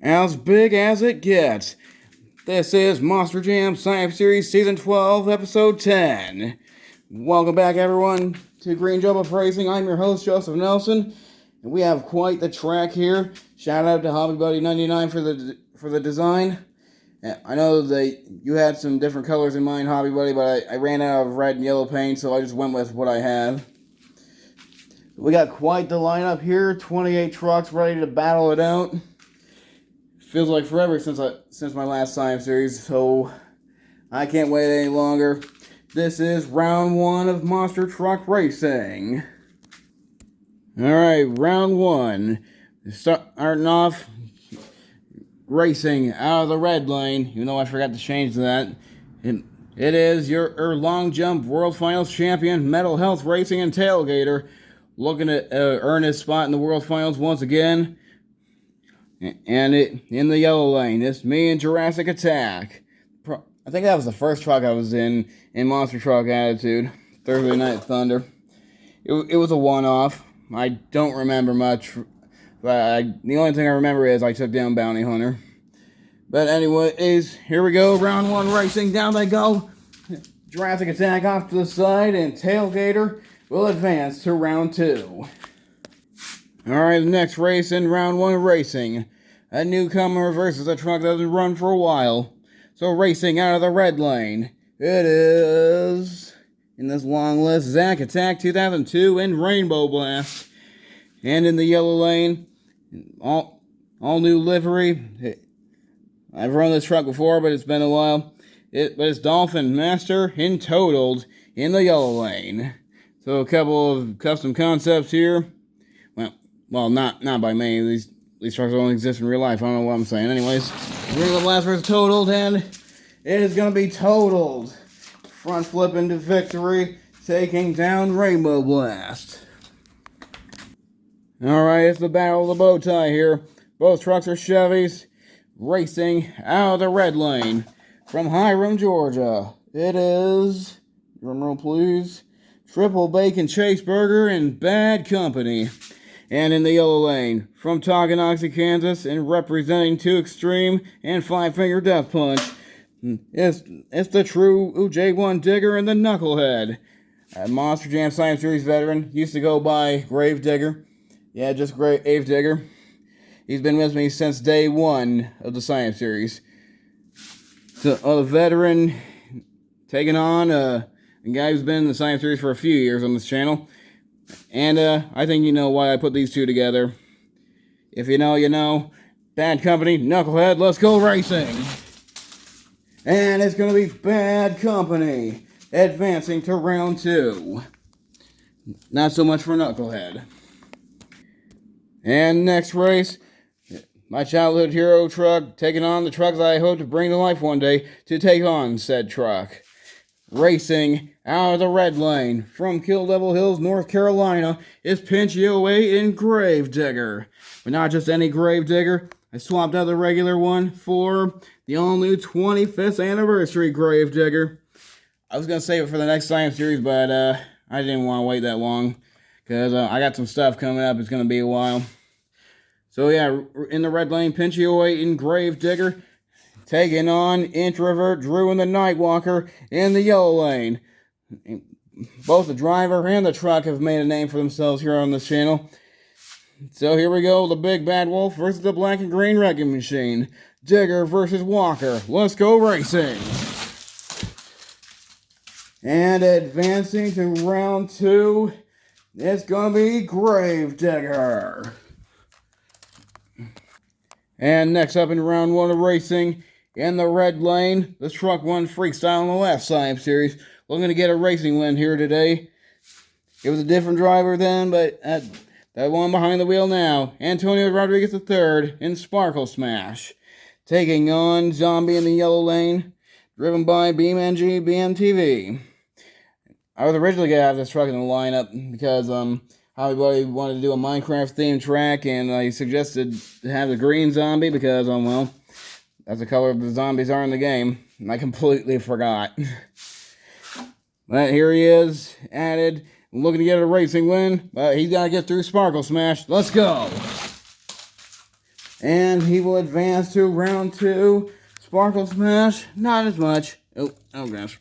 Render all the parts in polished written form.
As big as it gets. This is Monster Jam Science Series Season 12, Episode 10. Welcome back, everyone, to Green Jump Racing. I'm your host, Joseph Nelson, and we have quite the track here. Shout out to Hobby Buddy 99 for the design. I know that you had some different colors in mind, Hobby Buddy, but I ran out of red and yellow paint, so I just went with what I had. We got quite the lineup here. 28 trucks ready to battle it out. Feels like forever since my last Science Series, so I can't wait any longer. This is round one of Monster Truck Racing. Alright, round one. Starting off racing out of the red lane, even though I forgot to change that. It is your long jump World Finals champion, Mental Health Racing and Tailgater, looking to earn his spot in the World Finals once again. And in the yellow lane, it's me and Jurassic Attack. I think that was the first truck I was in Monster Truck Attitude, Thursday Night Thunder. It was a one-off. I don't remember much, but the only thing I remember is I took down Bounty Hunter. But anyways, here we go, round one racing, down they go. Jurassic Attack off to the side, and Tailgater will advance to round two. Alright, the next race in round one racing. A newcomer versus a truck that hasn't run for a while. So racing out of the red lane, it is, in this long list, Zack Attack 2002 and Rainbow Blast. And in the yellow lane, all new livery. I've run this truck before, but it's been a while. But it's Dolphin Master and Totaled in the yellow lane. So a couple of custom concepts here. Well, not by me. These trucks don't exist in real life. I don't know what I'm saying. Anyways, Rainbow Blast versus Totaled, and it is going to be Totaled. Front flip into victory, taking down Rainbow Blast. Alright, it's the battle of the bow tie here. Both trucks are Chevys, racing out of the red lane. From Hiram, Georgia, it is, drumroll please, Triple Bacon Chaseburger and Bad Company. And in the yellow lane, from Tonganoxie, Kansas, and representing 2 Extreme and 5 Finger Death Punch, it's the true J1 Digger and the Knucklehead. A Monster Jam Science Series veteran, used to go by Grave Digger. Yeah, just Grave Digger. He's been with me since day one of the Science Series. So, a veteran taking on a guy who's been in the Science Series for a few years on this channel. And I think you know why I put these two together. If you know, you know. Bad Company, Knucklehead, let's go racing. And it's going to be Bad Company advancing to round two. Not so much for Knucklehead. And next race, my childhood hero truck taking on the truck that I hope to bring to life one day to take on said truck. Racing out of the red lane from Kill Devil Hills, North Carolina, is Pinchio 8 and Grave Digger. But not just any Grave Digger. I swapped out the regular one for the all-new 25th anniversary Grave Digger. I was going to save it for the next Science Series, but I didn't want to wait that long. Because I got some stuff coming up. It's going to be a while. So yeah, in the red lane, Pinchio 8 and Grave Digger. Taking on Introvert Drew and the Nightwalker in the yellow lane. Both the driver and the truck have made a name for themselves here on this channel. So here we go, the Big Bad Wolf versus the Black and Green Wrecking Machine. Digger versus Walker. Let's go racing. And advancing to round two, it's going to be Grave Digger. And next up in round one of racing, in the red lane, the truck won freestyle in the last Science Series. We're going to get a racing win here today. It was a different driver then, but that one behind the wheel now. Antonio Rodriguez III in Sparkle Smash. Taking on Zombie in the yellow lane, driven by BeamNG BMTV. I was originally going to have this truck in the lineup because everybody wanted to do a Minecraft themed track, and I suggested to have the green zombie because, well, that's the color the zombies are in the game, and I completely forgot. But here he is, added, looking to get a racing win, but he's got to get through Sparkle Smash. Let's go! And he will advance to round 2. Sparkle Smash, not as much. Oh gosh.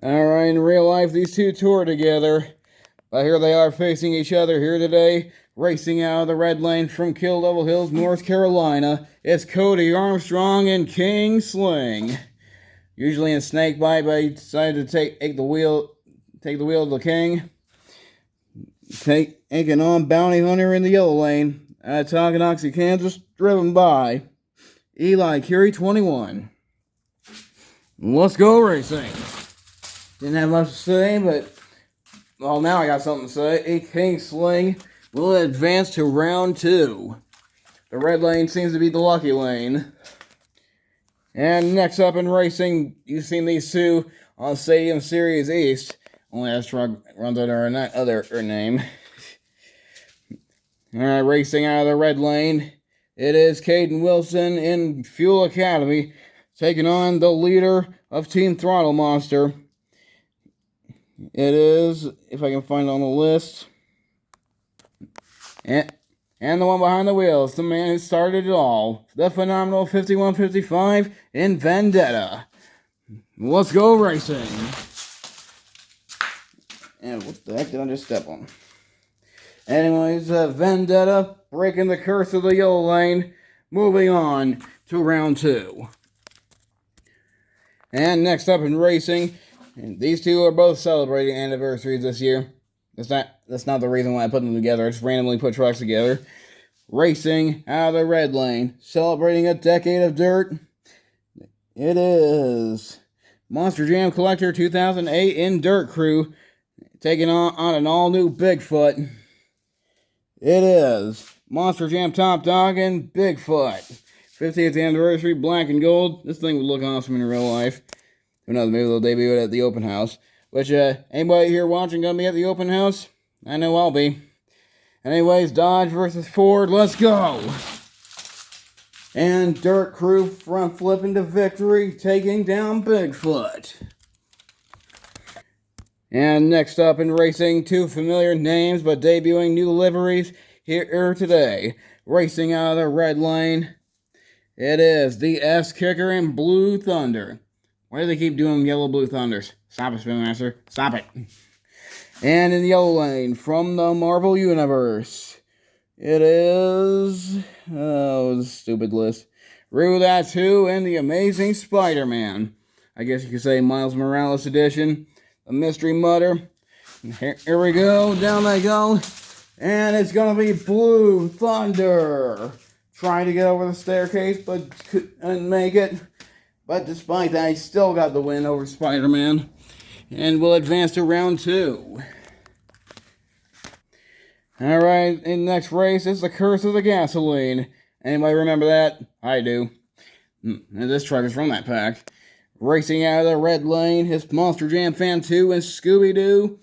Alright, in real life, these two tour together. But here they are facing each other here today. Racing out of the red lane from Kill Devil Hills, North Carolina. It's Cody Armstrong and King Sling. Usually in Snakebite, but he decided to take the wheel of the King. Taking on Bounty Hunter in the yellow lane at Tonganoxie, Kansas, driven by Eli Curie 21. Let's go racing. Didn't have much to say, but well, now I got something to say. King Sling will advance to round 2. The red lane seems to be the lucky lane. And next up in racing, you've seen these two on Stadium Series East. Only has truck runs under another name. Alright, racing out of the red lane, it is Caden Wilson in Fuel Academy, taking on the leader of Team Throttle Monster. It is, if I can find it on the list, and the one behind the wheels, the man who started it all, the phenomenal 5155 in Vendetta. Let's go racing. And what the heck did I just step on? Anyways, Vendetta breaking the curse of the yellow lane, moving on to round 2. And next up in racing, and these two are both celebrating anniversaries this year. That's not the reason why I put them together. I just randomly put trucks together. Racing out of the red lane, celebrating a decade of dirt. It is Monster Jam Collector 2008 in Dirt Crew, taking on an all-new Bigfoot. It is Monster Jam Top Dog and Bigfoot. 50th anniversary, black and gold. This thing would look awesome in real life. Who knows, maybe they'll debut it at the open house. Which, anybody here watching gonna be at the open house? I know I'll be. Anyways, Dodge versus Ford, let's go! And Dirt Crew front flipping to victory, taking down Bigfoot. And next up in racing, two familiar names but debuting new liveries here today. Racing out of the red lane, it is the S-Kicker and Blue Thunder. Why do they keep doing yellow Blue Thunders? Stop it, Spin Master. Stop it. And in the yellow lane, from the Marvel Universe, it is... oh, stupid list. Rue That 2 and the Amazing Spider-Man. I guess you could say Miles Morales edition. A Mystery Mutter. Here we go. Down they go. And it's going to be Blue Thunder. Trying to get over the staircase, but couldn't make it. But despite that, he still got the win over Spider-Man. And we'll advance to round 2. Alright, in the next race, it's the Curse of the Gasoline. Anybody remember that? I do. And this truck is from that pack. Racing out of the red lane, his Monster Jam Fan 2 and Scooby-Doo.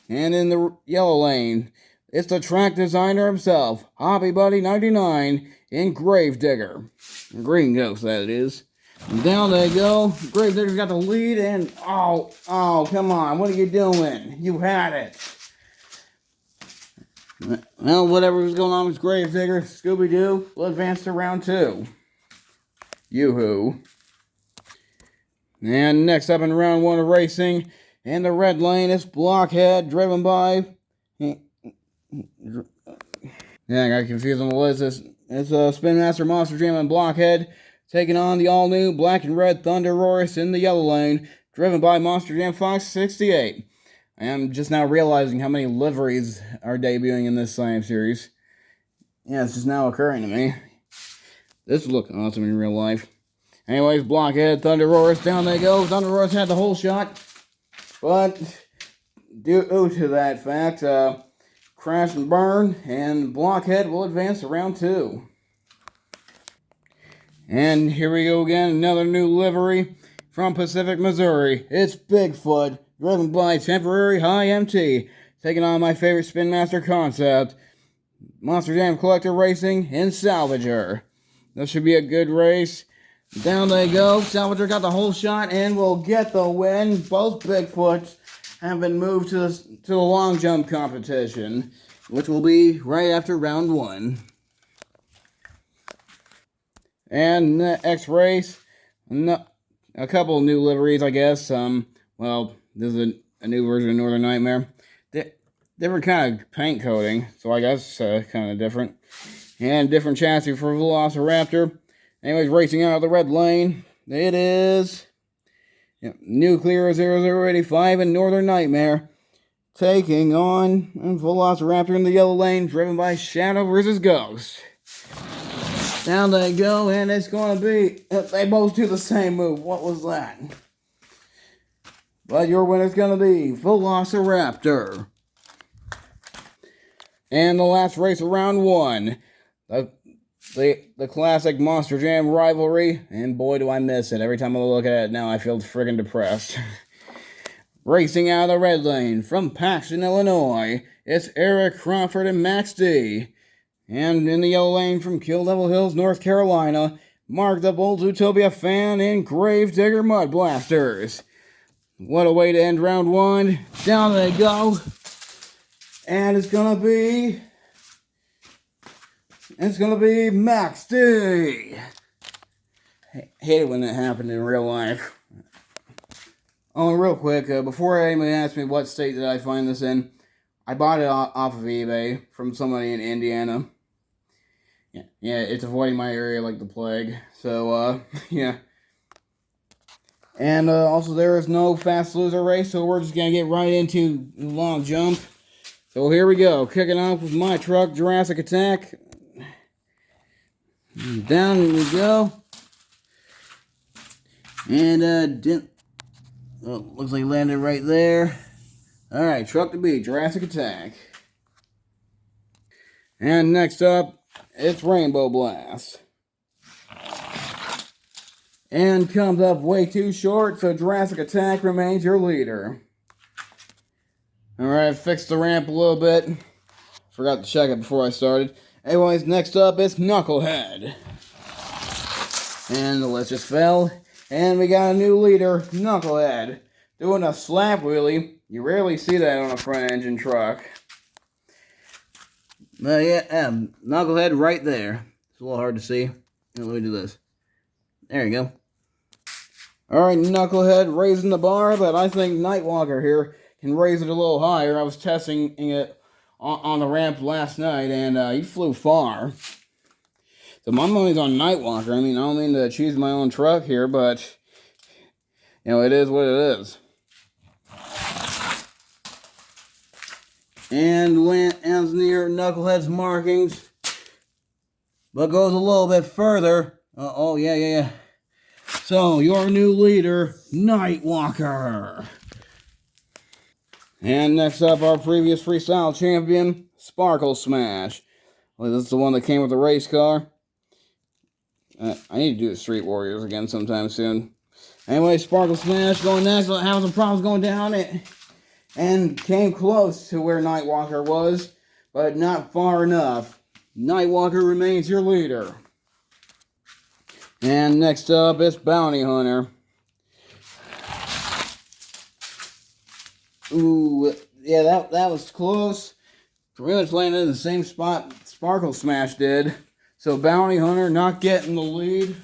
And in the yellow lane, it's the track designer himself, Hobby Buddy 99 in Gravedigger. Green Ghost, that it is. Down they go. Gravedigger's got the lead, and oh, come on. What are you doing? You had it. Well, whatever was going on with Gravedigger, Scooby-Doo will advance to round 2. Yoo-hoo. And next up in round 1 of racing, in the red lane, it's Blockhead, driven by... yeah, I got confused on the list. It's Spin Master, Monster Jam, and Blockhead, taking on the all-new black and red Thunder Roars in the yellow lane, driven by Monster Jam Fox 68. I am just now realizing how many liveries are debuting in this same series. Yeah, it's just now occurring to me. This would look awesome in real life. Anyways, Blockhead, Thunder Roars, down they go. Thunder Roars had the whole shot. But due to that fact, crash and burn, and Blockhead will advance to round 2. And here we go again, another new livery from Pacific, Missouri. It's Bigfoot, driven by Temporary High MT, taking on my favorite Spin Master concept, Monster Jam Collector Racing in Salvager. This should be a good race. Down they go. Salvager got the whole shot and will get the win. Both Bigfoots have been moved to the long jump competition. which will be right after round 1. And next race, a couple of new liveries, I guess. Well, this is a new version of Northern Nightmare. Different kind of paint coating, so I guess kind of different. And different chassis for Velociraptor. Anyways, racing out of the red lane, it is Nuclear 0085 and Northern Nightmare taking on Velociraptor in the yellow lane, driven by Shadow vs. Ghost. Down they go, and it's going to be... They both do the same move. What was that? But your winner's going to be Velociraptor. And the last race of round 1. The classic Monster Jam rivalry. And boy, do I miss it. Every time I look at it now, I feel friggin' depressed. Racing out of the red lane from Paxton, Illinois, it's Eric Crawford and Max D. And in the yellow lane from Kill Devil Hills, North Carolina, Mark the Bold Zootopia fan and Gravedigger Mud Blasters. What a way to end round 1. Down they go. And it's gonna be Max D. Hate it when that happened in real life. Oh, real quick, before anybody asks me what state did I find this in, I bought it off of eBay from somebody in Indiana. Yeah, it's avoiding my area like the plague. So, yeah. And also, there is no fast loser race, so we're just going to get right into the long jump. So here we go. Kicking off with my truck, Jurassic Attack. Down we go. And, looks like landed right there. Alright, truck to beat, Jurassic Attack. And next up, it's Rainbow Blast. And comes up way too short, so Jurassic Attack remains your leader. Alright, fixed the ramp a little bit. Forgot to check it before I started. Anyways, next up is Knucklehead. And the list just fell. And we got a new leader, Knucklehead. Doing a slap wheelie. You rarely see that on a front engine truck. But yeah, Knucklehead right there. It's a little hard to see. Let me do this. There you go. Alright, Knucklehead raising the bar, but I think Nightwalker here can raise it a little higher. I was testing it on the ramp last night, and he flew far. So my money's on Nightwalker. I mean, I don't mean to choose my own truck here, but, you know, it is what it is. And lands near Knucklehead's markings, but goes a little bit further. Oh, yeah. So, your new leader, Nightwalker. And next up, our previous freestyle champion, Sparkle Smash. Well, this is the one that came with the race car. I need to do the Street Warriors again sometime soon. Anyway, Sparkle Smash going next, having some problems going down it. And came close to where Nightwalker was, but not far enough. Nightwalker remains your leader. And next up is Bounty Hunter. Ooh, yeah, that was close. Pretty much landed in the same spot Sparkle Smash did. So Bounty Hunter not getting the lead.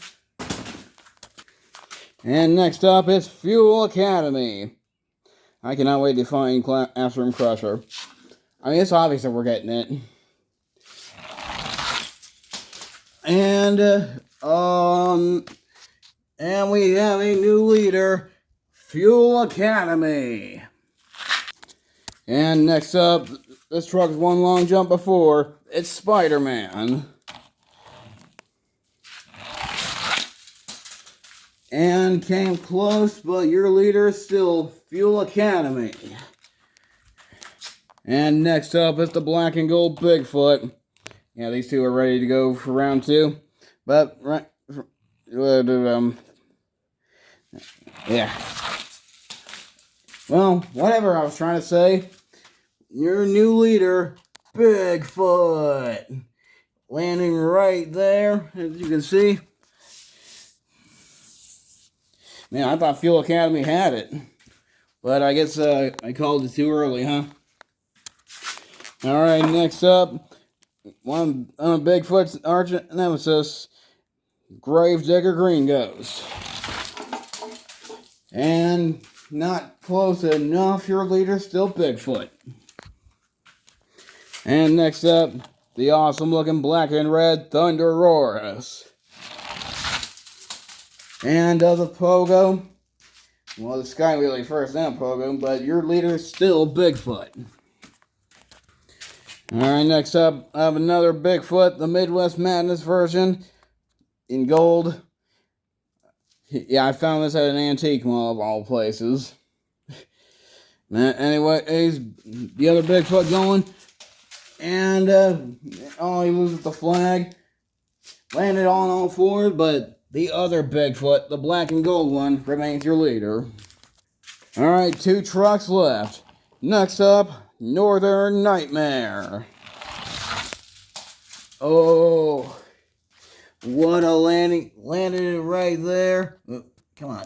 And next up is Fuel Academy. I cannot wait to find Classroom Crusher. I mean, it's obvious that we're getting it. And we have a new leader, Fuel Academy. And next up, this truck's one long jump before, it's Spider-Man. And came close, but your leader is still Fuel Academy. And next up is the black and gold Bigfoot. Yeah, these two are ready to go for round 2. But, yeah. Well, whatever I was trying to say. Your new leader, Bigfoot. Landing right there, as you can see. Man, I thought Fuel Academy had it. But I guess I called it too early, huh? Alright, next up, one of Bigfoot's arch nemesis, Gravedigger Green Ghost. And not close enough, your leader still Bigfoot. And next up, the awesome looking black and red Thunderosaurus. And the Pogo, well, the Sky Wheelie first now Pogo, but your leader is still Bigfoot. Alright, next up, I have another Bigfoot, the Midwest Madness version in gold. Yeah, I found this at an antique mall of all places. Anyway, he's the other Bigfoot going. And, he loses the flag. Landed on all fours, but the other Bigfoot, the black and gold one, remains your leader. Alright, 2 trucks left. Next up, Northern Nightmare. Oh, what a landing. Landed it right there. Come on.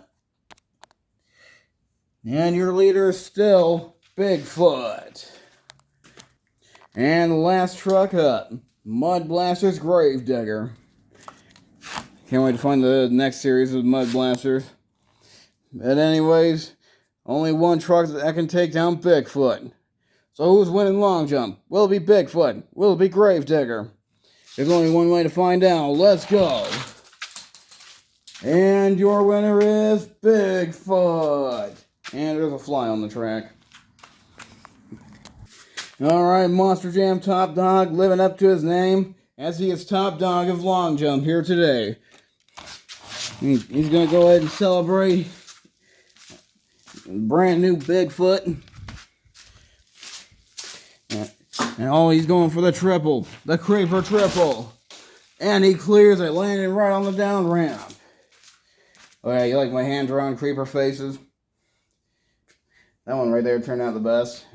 And your leader is still Bigfoot. And the last truck up, Mud Blaster's Gravedigger. Can't wait to find the next series of Mud Blasters. But anyways, only one truck that can take down Bigfoot. So who's winning long jump? Will it be Bigfoot? Will it be Gravedigger? There's only one way to find out. Let's go. And your winner is Bigfoot. And there's a fly on the track. Alright, Monster Jam Top Dog living up to his name as he is top dog of long jump here today. He's going to go ahead and celebrate brand new Bigfoot. And he's going for the triple, the creeper triple. And he clears it, landing right on the down ramp. Oh yeah, you like my hand-drawn creeper faces? That one right there turned out the best.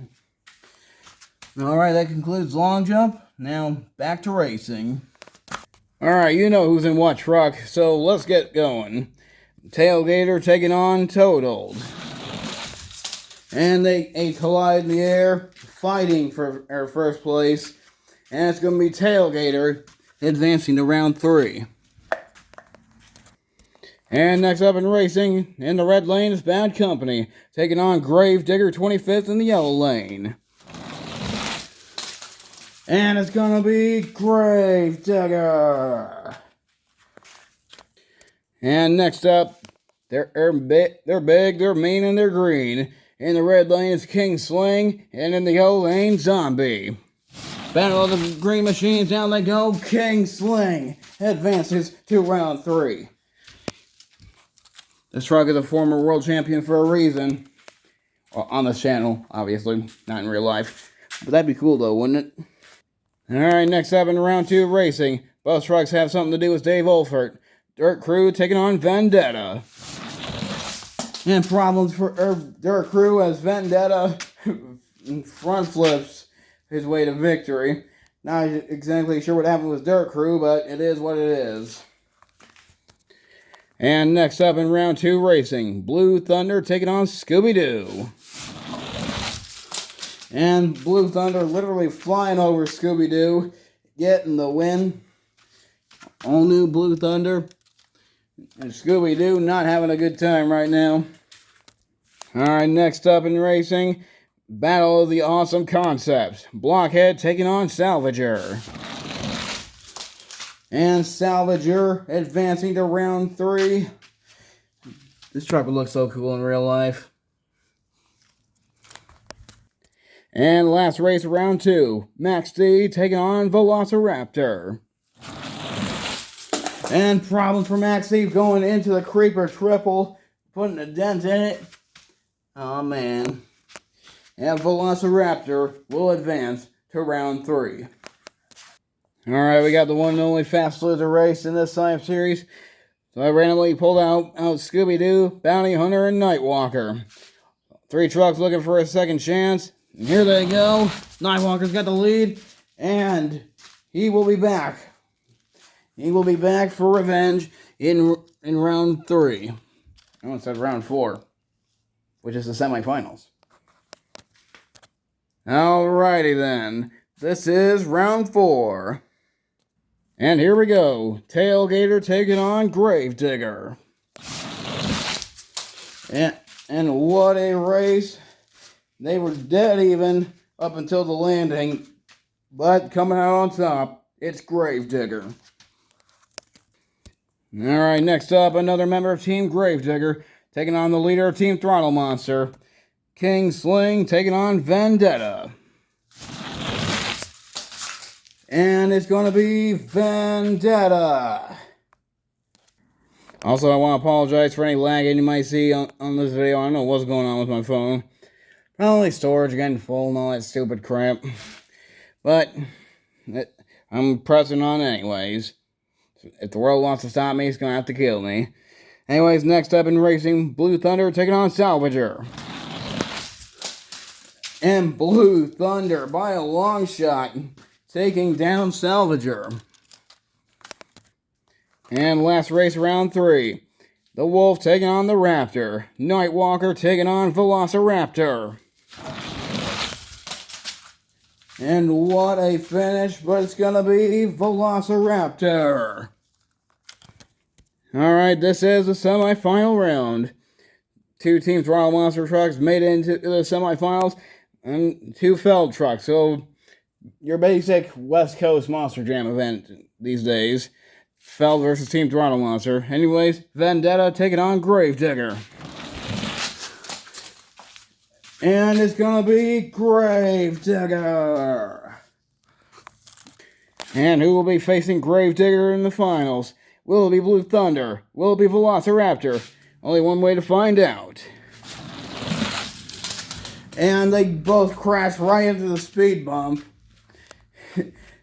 Alright, that concludes long jump. Now, back to racing. Alright, you know who's in what truck, so let's get going. Tailgater taking on Totaled. And they collide in the air, fighting for our first place. And it's going to be Tailgater advancing to round 3. And next up in racing, in the red lane is Bad Company, taking on Gravedigger 25th in the yellow lane. And it's gonna be Gravedigger. And next up, they're big, they're mean, and they're green. In the red lane is King Sling, and in the yellow lane, Zombie. Battle of the green machines, down they go. King Sling advances to round 3. This truck is a former world champion for a reason. Well, on this channel, obviously, not in real life. But that'd be cool though, wouldn't it? Alright, next up in round 2 racing. Both trucks have something to do with Dave Olfert. Dirt Crew taking on Vendetta. And problems for Dirt Crew as Vendetta front flips his way to victory. Not exactly sure what happened with Dirt Crew, but it is what it is. And next up in round 2 racing, Blue Thunder taking on Scooby-Doo. And Blue Thunder literally flying over Scooby-Doo, getting the win. All new Blue Thunder. And Scooby-Doo not having a good time right now. Alright, next up in racing, Battle of the Awesome Concepts. Blockhead taking on Salvager. And Salvager advancing to round 3. This truck would look so cool in real life. And last race, round 2. Max D taking on Velociraptor. And problems for Max D going into the Creeper Triple, putting a dent in it. Oh man. And Velociraptor will advance to round 3. Alright, we got the one and only Fast Loser race in this time series. So I randomly pulled out Scooby-Doo, Bounty Hunter, and Nightwalker. 3 trucks looking for a second chance. And here they go. Nightwalker's got the lead. And he will be back. He will be back for revenge in round 3. I almost said round 4, which is the semifinals. Alrighty then. This is round 4. And here we go. Tailgater taking on Gravedigger. And what a race. They were dead even up until the landing. But coming out on top, it's Gravedigger. Alright, next up, another member of Team Gravedigger taking on the leader of Team Throttle Monster. King Sling taking on Vendetta. And it's going to be Vendetta. Also, I want to apologize for any lagging you might see on this video. I don't know what's going on with my phone. Probably storage getting full and all that stupid crap. But I'm pressing on anyways. If the world wants to stop me, it's going to have to kill me. Anyways, next up in racing, Blue Thunder taking on Salvager. And Blue Thunder, by a long shot, taking down Salvager. And last race, round 3. The Wolf taking on the Raptor. Nightwalker taking on Velociraptor. And what a finish, but it's going to be Velociraptor. Alright, this is the semifinal round. 2 Team Throttle Monster trucks made it into the semifinals, and 2 Feld trucks. So, your basic West Coast Monster Jam event these days. Feld versus Team Throttle Monster. Anyways, Vendetta taking on Gravedigger. And it's gonna be Gravedigger. And who will be facing Gravedigger in the finals? Will it be Blue Thunder? Will it be Velociraptor? Only one way to find out. And they both crashed right into the speed bump.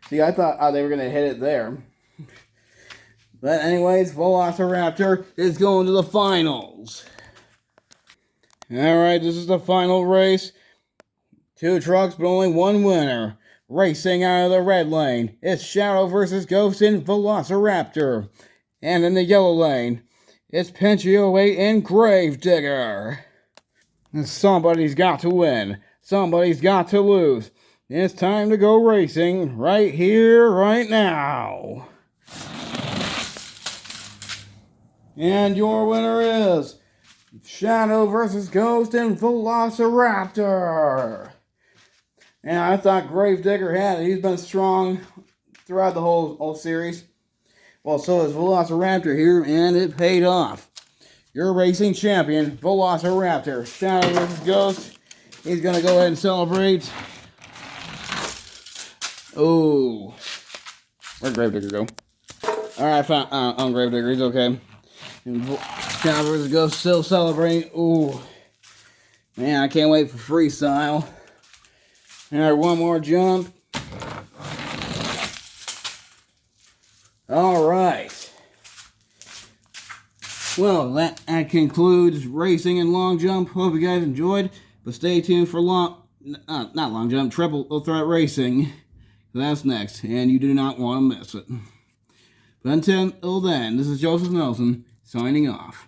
See, I thought they were going to hit it there. But anyways, Velociraptor is going to the finals. Alright, this is the final race. 2 trucks, but only 1 winner. Racing out of the red lane, it's Shadow versus Ghost and Velociraptor. And in the yellow lane, it's Pinchio 8 and Gravedigger. And somebody's got to win. Somebody's got to lose. It's time to go racing right here, right now. And your winner is Shadow versus Ghost and Velociraptor. And I thought Gravedigger had it. He's been strong throughout the whole series. Well, so is Velociraptor here, and it paid off. Your racing champion, Velociraptor. Shadow versus Ghost. He's going to go ahead and celebrate. Oh. Where'd Gravedigger go? Alright, I found on Gravedigger. He's okay. And Shadow versus Ghost still celebrating. Ooh. Man, I can't wait for freestyle. Alright, one more jump. Alright. Well, that concludes racing and long jump. Hope you guys enjoyed. But stay tuned for not long jump, triple threat racing. That's next, and you do not want to miss it. But until then, this is Joseph Nelson, signing off.